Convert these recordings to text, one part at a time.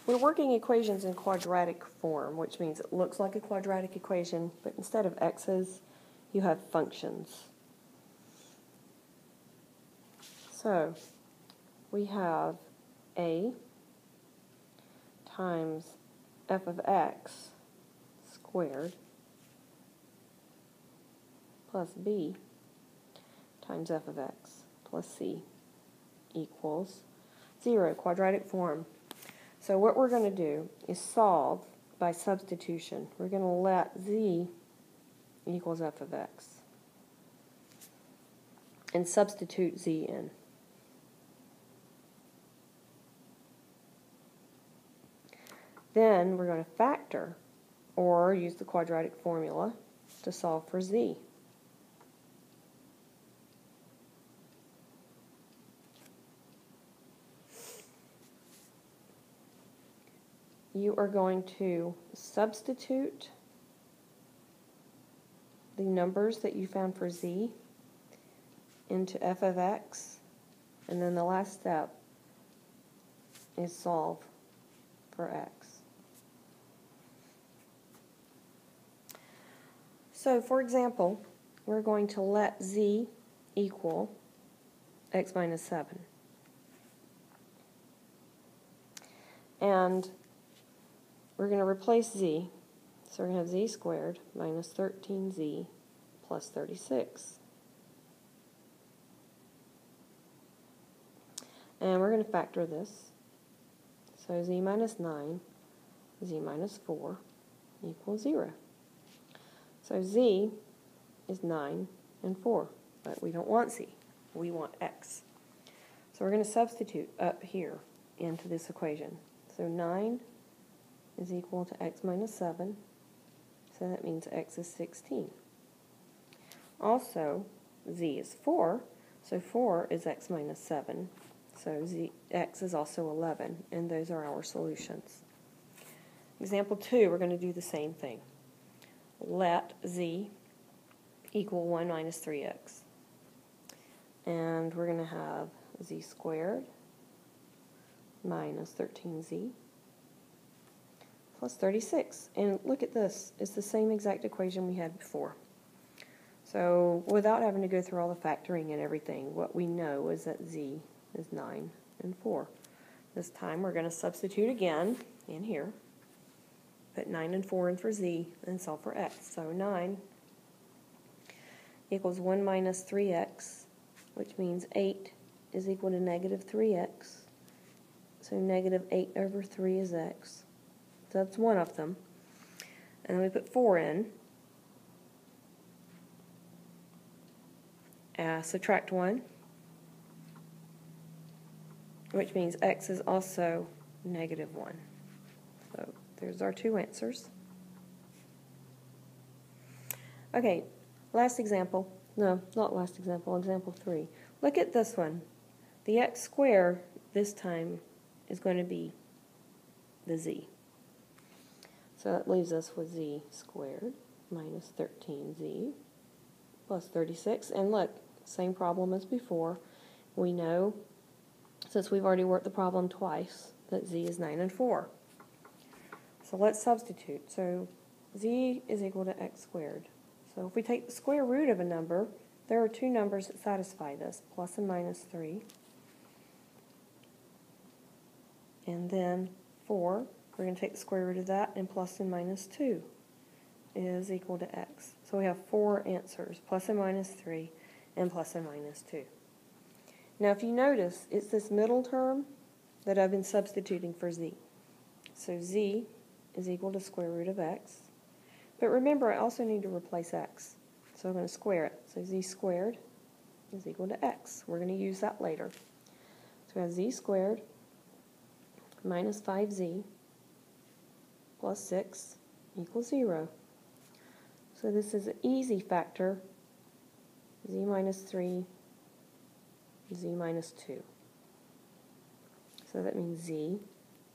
We're working equations in quadratic form, which means it looks like a quadratic equation, but instead of x's, you have functions. So we have a times f of x squared plus b times f of x plus c equals 0, quadratic form. So what we're going to do is solve by substitution. We're going to let z equals f of x and substitute z in. Then we're going to factor or use the quadratic formula to solve for z. You are going to substitute the numbers that you found for z into f of x, and then the last step is solve for x. So, for example, we're going to let z equal x minus 7. And we're going to replace z. So we're going to have z squared minus 13z plus 36. And we're going to factor this. So z minus 9, z minus 4 equals 0. So z is 9 and 4, but we don't want z. We want x. So we're going to substitute up here into this equation. So 9 is equal to x minus 7, so that means x is 16. Also, z is 4, so 4 is x minus 7, so x is also 11, and those are our solutions. Example 2, we're going to do the same thing. Let z equal 1 minus 3x. And we're going to have z squared minus 13z plus 36. And look at this. It's the same exact equation we had before. So without having to go through all the factoring and everything, what we know is that z is 9 and 4. This time we're going to substitute again in here. Put 9 and 4 in for z and solve for x. So 9 equals 1 minus 3x, which means 8 is equal to negative 3x. So negative 8 over 3 is x. So that's one of them. And then we put 4 in. Subtract 1, which means x is also negative 1. So there's our two answers. Okay, last example. No, not last example, example 3. Look at this one. The x squared this time is going to be the z. So that leaves us with z squared minus 13z plus 36. And look, same problem as before. We know, since we've already worked the problem twice, that z is 9 and 4. So let's substitute. So z is equal to x squared. So if we take the square root of a number, there are two numbers that satisfy this, plus and minus 3. And then 4, we're going to take the square root of that, and plus and minus 2 is equal to x. So we have 4 answers, plus and minus 3, and plus and minus 2. Now if you notice, it's this middle term that I've been substituting for z. So z is equal to square root of x. But remember, I also need to replace x. So I'm going to square it. So z squared is equal to x. We're going to use that later. So we have z squared minus 5z plus 6 equals 0. So this is an easy factor, z minus 3, z minus 2. So that means z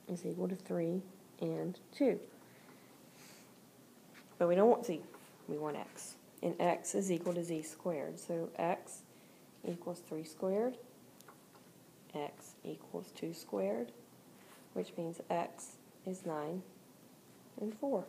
is equal to 3 and 2. But we don't want z, we want x. And x is equal to z squared. So x equals 3 squared, x equals 2 squared, which means x is 9 and 4.